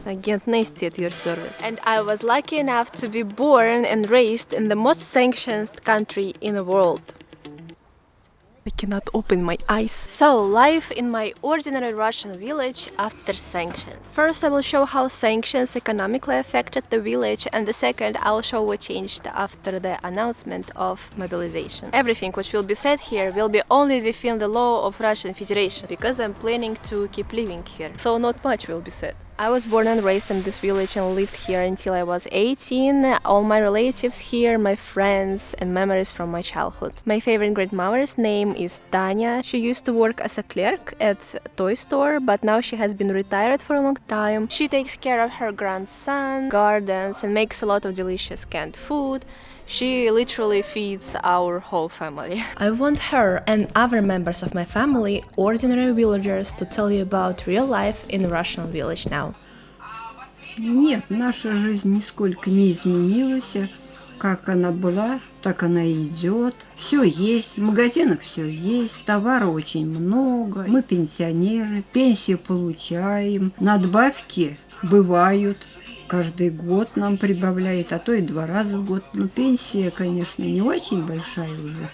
Agent Nasty at your service. And I was lucky enough to be born and raised in the most sanctioned country in the world. I cannot open my eyes. So, life in my ordinary Russian village after sanctions. First, I will show how sanctions economically affected the village, and the second, I will show what changed after the announcement of mobilization. Everything which will be said here will be only within the law of Russian Federation, because I'm planning to keep living here, so not much will be said. I was born and raised in this village and lived here until I was 18. All my relatives here, my friends, and memories from my childhood. My favorite grandmother's name is Tanya. She used to work as a clerk at a toy store, but now she has been retired for a long time. She takes care of her grandson, gardens, and makes a lot of delicious canned food. She literally feeds our whole family. I want her and other members of my family, ordinary villagers, to tell you about real life in a Russian village now. Нет, наша жизнь нисколько не изменилась. Как она была, так она и идет. Все есть, в магазинах все есть, товара очень много. Мы пенсионеры, пенсию получаем, надбавки бывают. Каждый год нам прибавляет, а то и 2 раза в год. Но пенсия, конечно, не очень большая уже,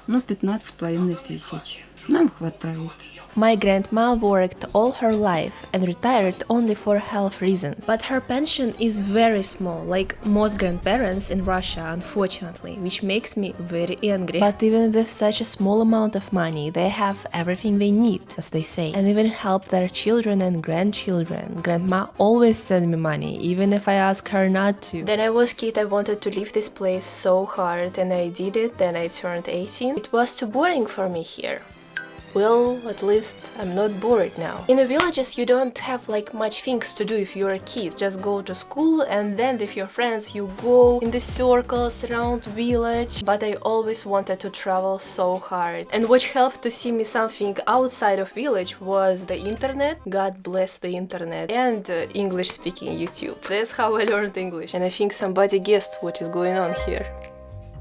но 15,5 тысяч. Нам хватает. My grandma worked all her life and retired only for health reasons. But her pension is very small, like most grandparents in Russia, unfortunately, which makes me very angry. But even with such a small amount of money, they have everything they need, as they say, and even help their children and grandchildren. Grandma always sends me money, even if I ask her not to. Then I was kid, I wanted to leave this place so hard, and I did it. Then I turned 18. It was too boring for me here. Well, at least I'm not bored now. In the villages you don't have like much things to do if you're a kid. Just go to school and then with your friends you go in the circles around village. But I always wanted to travel so hard. And what helped to see me something outside of village was the internet. God bless the internet. And English speaking YouTube. That's how I learned English. And I think somebody guessed what is going on here.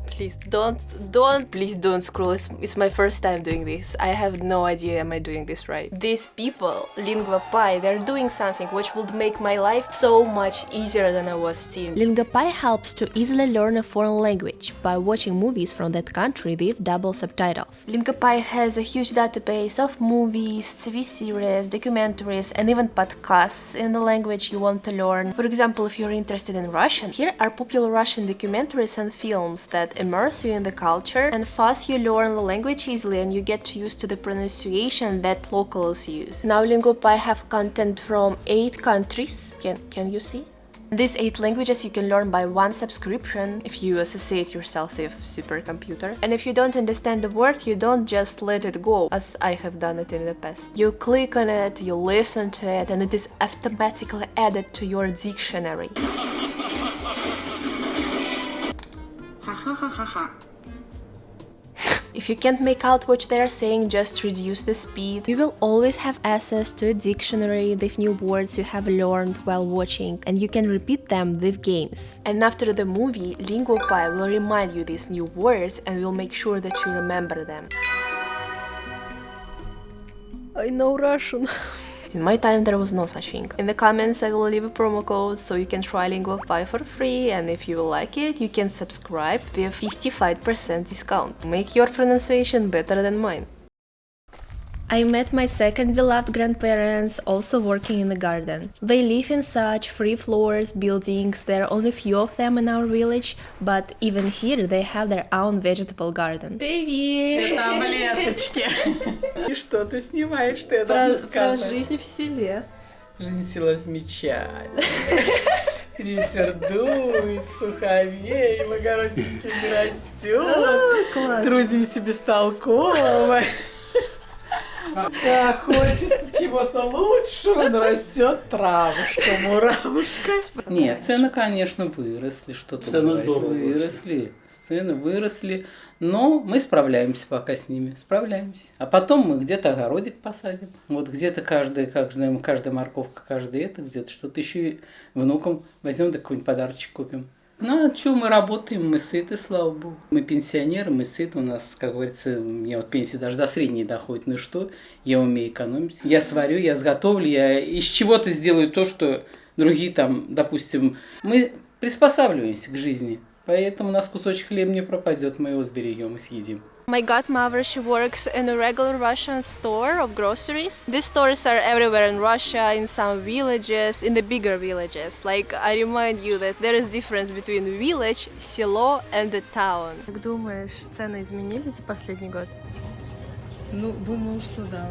Please don't scroll. It's my first time doing this. I have no idea am I doing this right. These people, LinguaPie, they're doing something which would make my life so much easier than I was teen. LinguaPie helps to easily learn a foreign language by watching movies from that country with double subtitles. LinguaPie has a huge database of movies, TV series, documentaries, and even podcasts in the language you want to learn. For example, if you're interested in Russian, here are popular Russian documentaries and films that immerse you in the culture, and thus you learn the language easily and you get used to the pronunciation that locals use. Now LinguaPie have content from 8 countries. Can you see? These 8 languages you can learn by one subscription if you associate yourself with supercomputer. And if you don't understand the word, you don't just let it go, as I have done it in the past. You click on it, you listen to it, and it is automatically added to your dictionary. If you can't make out what they're saying, just reduce the speed. You will always have access to a dictionary with new words you have learned while watching, and you can repeat them with games. And after the movie, LinguaPie will remind you these new words and will make sure that you remember them. I know Russian. In my time there was no such thing. In the comments I will leave a promo code so you can try LinguaPie for free, and if you will like it, you can subscribe with 55% discount. Make your pronunciation better than mine. I met my second beloved grandparents also working in the garden. They live in such 3 floors buildings, there are only few of them in our village, but even here they have their own vegetable garden. Привет! Все таблеточки. И что ты снимаешь, что я должна сказать? Про жизнь в селе. Жизнь села замечательная. Ветер дует, суховей, в огороде ничего не растет. Трудимся бестолково. Да, хочется чего-то лучшего, но растет травушка, муравушка. Нет, цены, конечно, выросли, что-то выросли. Цены выросли, но мы справляемся пока с ними, справляемся. А потом мы где-то огородик посадим. Вот где-то каждая морковка, каждый это, где-то что-то еще и внукам возьмем, да какой-нибудь подарочек купим. Ну, а что мы работаем, мы сыты, слава богу. Мы пенсионеры, мы сыты, у нас, как говорится, у меня вот пенсия даже до средней доходит. Ну и что? Я умею экономить. Я сварю, я сготовлю, я из чего-то сделаю то, что другие там, допустим, мы приспосабливаемся к жизни, поэтому у нас кусочек хлеба не пропадет, мы его сберегем и съедим. My godmother, she works in a regular Russian store of groceries. These stores are everywhere in Russia, in some villages, in the bigger villages. Like, I remind you that there is difference between village, село and the town. Как думаешь, цены изменились за последний год? Ну, думаю, что да.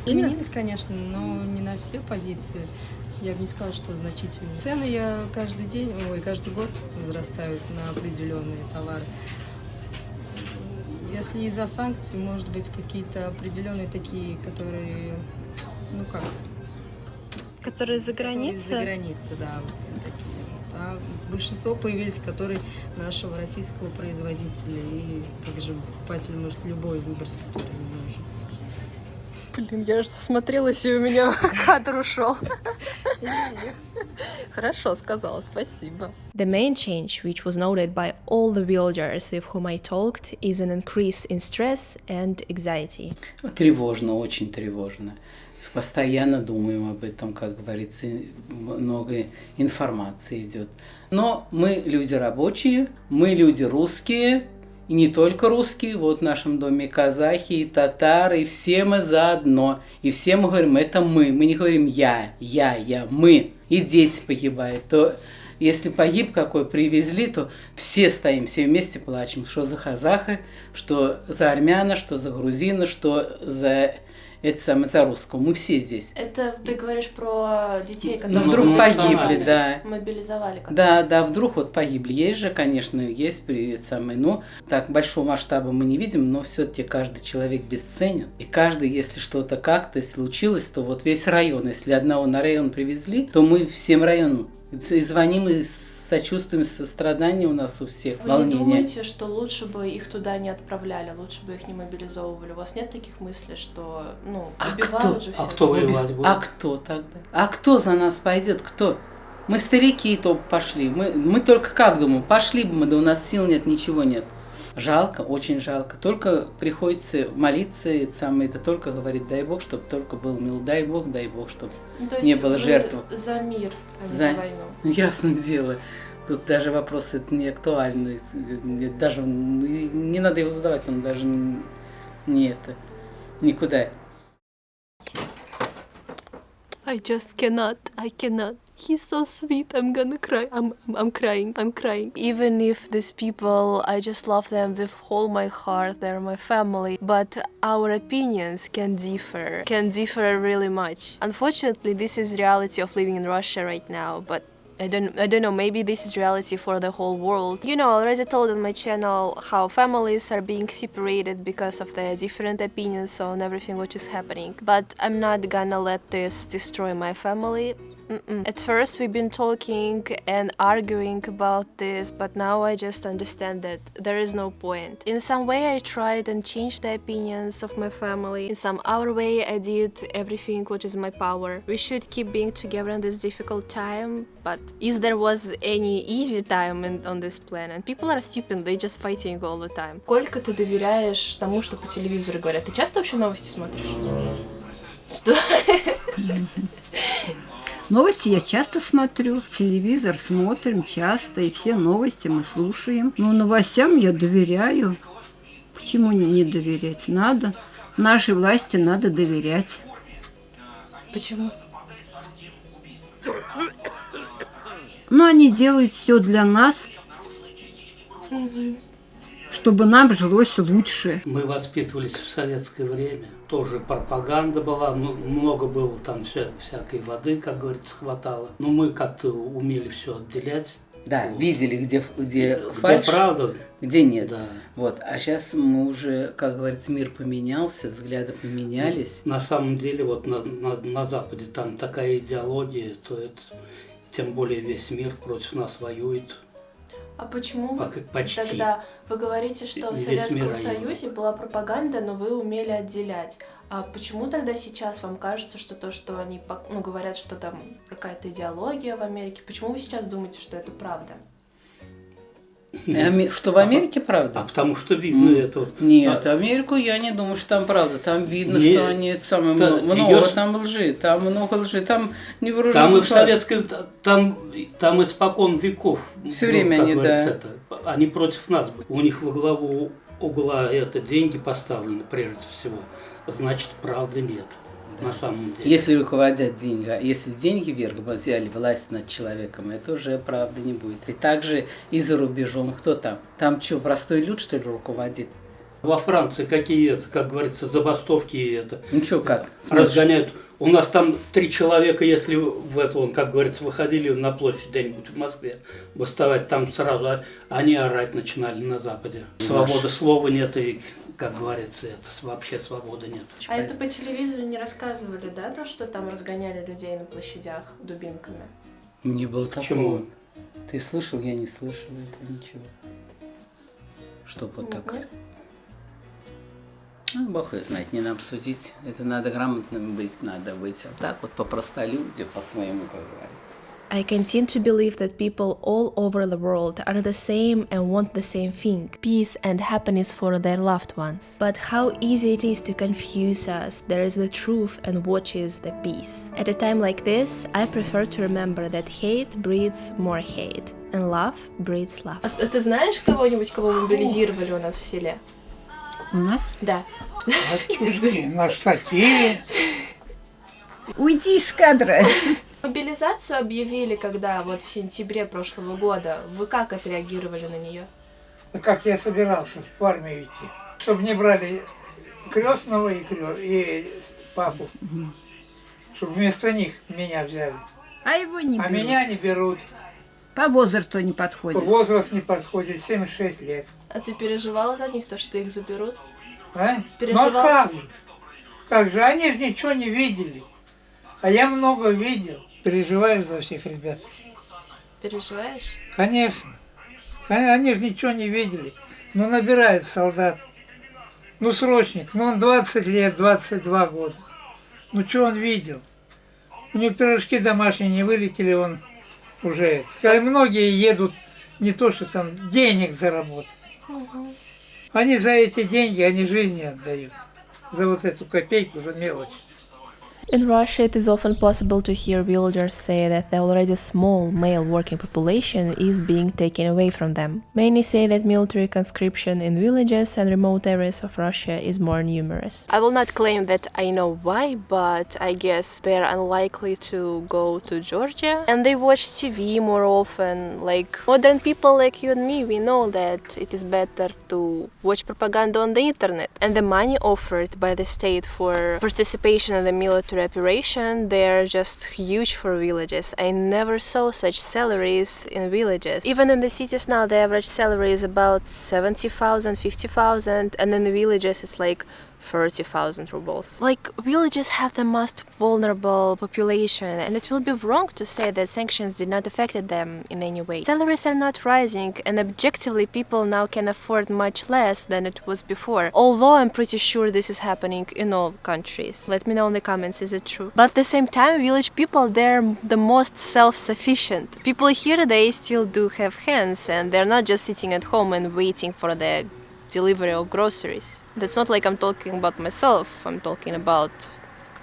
Изменились, конечно, но не на все позиции. Я бы не сказала, что значительно. Цены я каждый год возрастают на определенные товары. Если из-за санкций, может быть, какие-то определенные такие, которые, Которые за границей? За границей, да. Такие. А большинство появились, которые нашего российского производителя. И также покупатель может любой выбрать, который ему нужен. Блин, я же смотрелась, и у меня кадр ушел. Хорошо сказала, спасибо. The main change, which was noted by all the villagers with whom I talked, is an increase in stress and anxiety. Тревожно, очень тревожно. Постоянно думаем об этом, как говорится, много информации идет. Но мы люди рабочие, мы люди русские, и не только русские, вот в нашем доме казахи, и татары, и все мы заодно. И все мы говорим, это мы не говорим я, мы. И дети погибают. То если погиб какой привезли, то все стоим, все вместе плачем. Что за казаха, что за армяна, что за грузина, что за за русского. Мы все здесь. Это ты говоришь про детей, которые вдруг погибли, да. Мобилизовали. Да, вдруг вот погибли. Есть же, конечно, так большого масштаба мы не видим, но все-таки каждый человек бесценен. И каждый, если что-то как-то случилось, то вот весь район, если одного на район привезли, то мы всем районам и звоним, и сочувствуем, сострадание у нас у всех, Вы волнение. Вы не думаете, что лучше бы их туда не отправляли, лучше бы их не мобилизовывали? У вас нет таких мыслей, что, убивают же всех? Кто воевать будет? А кто тогда? А кто за нас пойдет? Кто? Мы старики, то пошли. Мы только как думаем, пошли бы мы, да у нас сил нет, ничего нет. Жалко, очень жалко. Только приходится молиться, это только говорит, дай Бог, чтобы только был мил, дай Бог, чтобы не было жертв. За мир, а не за войну. Ясное дело. Тут даже вопрос это не актуальный. Даже не надо его задавать, он даже никуда. I cannot. He's so sweet. I'm gonna cry. I'm crying. Even if these people, I just love them with all my heart. They're my family. But our opinions can differ really much. Unfortunately, this is reality of living in Russia right now. But I don't know, maybe this is reality for the whole world. I already told on my channel how families are being separated because of their different opinions on everything which is happening. But I'm not gonna let this destroy my family. At first we've been talking and arguing about this, but now I just understand that there is no point. In some way I tried and changed the opinions of my family. In some other way I did everything which is in my power. We should keep being together in this difficult time, but if there was any easy time on this planet, people are stupid, they just fighting all the time. Сколько ты доверяешь тому, что по телевизору говорят? Ты часто вообще новости смотришь? Что? Новости я часто смотрю, телевизор смотрим часто, и все новости мы слушаем. Но новостям я доверяю. Почему не доверять? Надо. Нашей власти надо доверять. Почему? Они делают все для нас, чтобы нам жилось лучше. Мы воспитывались в советское время. Тоже пропаганда была, много было там всякой воды, как говорится, хватало. Но мы как-то умели все отделять. Да, видели, где фальшь, правда, где нет. Да. Вот. А сейчас мы уже, как говорится, мир поменялся, взгляды поменялись. На самом деле, вот на Западе там такая идеология, то это тем более весь мир против нас воюет. А почему вы почти. Тогда вы говорите, что в Советском Союзе была пропаганда, но вы умели отделять? А почему тогда сейчас вам кажется, что то, что они говорят, что там какая-то идеология в Америке, почему вы сейчас думаете, что это правда? Что в Америке правда? А потому что видно это вот. Нет, Америку я не думаю, что там правда. Там видно, что они много там лжи. Там много лжи. Там невооруженный Там и в советской, там испокон веков. Все время они, да. Они против нас. У них во главу угла это деньги поставлены прежде всего. Значит, правды нет. На самом деле. Если руководят деньги, если деньги вверх взяли власть над человеком, это уже правды не будет. И также и за рубежом. Кто там? Там что, простой люд, что ли, руководит? Во Франции какие это, как говорится, забастовки это. Ну что, как? Разгоняют. У нас там 3 человека, если в это, он, как говорится, выходили на площадь где-нибудь в Москве бастовать, там сразу они орать начинали на Западе. Свободы слова нет и, как говорится, это вообще свободы нет. А это по телевизору не рассказывали, да, то, что там разгоняли людей на площадях дубинками? Не было такого. Почему? Ты слышал? Я не слышал этого ничего. Что вот так? Нет? Ну, Бог ее знает, не нам судить. Это надо грамотным быть, надо быть. А так вот по простолюдию, по-своему, как говорится. I continue to believe that people all over the world are the same and want the same thing, peace and happiness for their loved ones. But how easy it is to confuse us, there is the truth and what is the peace. At a time like this, I prefer to remember that hate breeds more hate, and love breeds love. А ты знаешь кого-нибудь, кого мобилизировали у нас в селе? У нас? Да. На штативе. Уйди из кадра. Мобилизацию объявили, когда вот в сентябре прошлого года. Вы как отреагировали на нее? Как я собирался в армию идти. Чтобы не брали крестного и папу. Чтобы вместо них меня взяли. А его не берут. А меня не берут. По возрасту не подходит. Возраст не подходит, 76 лет. А ты переживала за них, то, что их заберут? А? Переживал? Ну а как же? Как же? Они же ничего не видели. А я много видел. Переживаю за всех ребят. Переживаешь? Конечно. Они же ничего не видели. Ну набирает солдат. Ну срочник. Ну он 20 лет, 22 года. Ну что он видел? У него пирожки домашние не вылетели, он уже. Многие едут не то, что там денег заработать. Они за эти деньги, они жизни отдают. За вот эту копейку, за мелочь. In Russia, it is often possible to hear villagers say that the already small male working population is being taken away from them. Many say that military conscription in villages and remote areas of Russia is more numerous. I will not claim that I know why, but I guess they are unlikely to go to Georgia. And they watch TV more often. Like modern people like you and me, we know that it is better to watch propaganda on the internet. And the money offered by the state for participation in the military operation, they are just huge for villages. I never saw such salaries in villages. Even in the cities now, the average salary is about 70,000, 50,000, and in the villages it's like 30,000 rubles. Like, villages have the most vulnerable population, and it will be wrong to say that sanctions did not affect them in any way. Salaries are not rising, and objectively people now can afford much less than it was before. Although I'm pretty sure this is happening in all countries. Let me know in the comments, is it true? But at the same time, village people, they're the most self-sufficient. People here, they still do have hands, and they're not just sitting at home and waiting for the delivery of groceries. That's not like I'm talking about myself, I'm talking about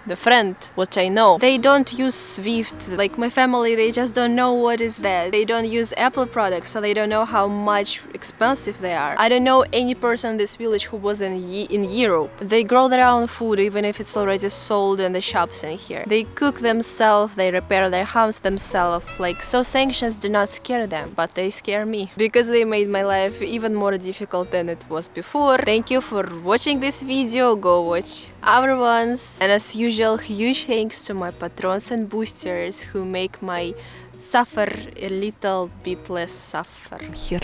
the friend, what I know. They don't use Swift, like my family, they just don't know what is that. They don't use Apple products, so they don't know how much expensive they are. I don't know any person in this village who was in Europe. They grow their own food, even if it's already sold in the shops in here. They cook themselves, they repair their homes themselves. Like, so sanctions do not scare them, but they scare me, because they made my life even more difficult than it was before. Thank you for watching this video, go watch our ones, and as usual, huge thanks to my patrons and boosters who make my suffer a little bit less suffer. Here,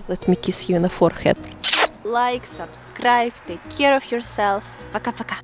let me kiss you in the forehead. Like, subscribe, take care of yourself. Пока-пока.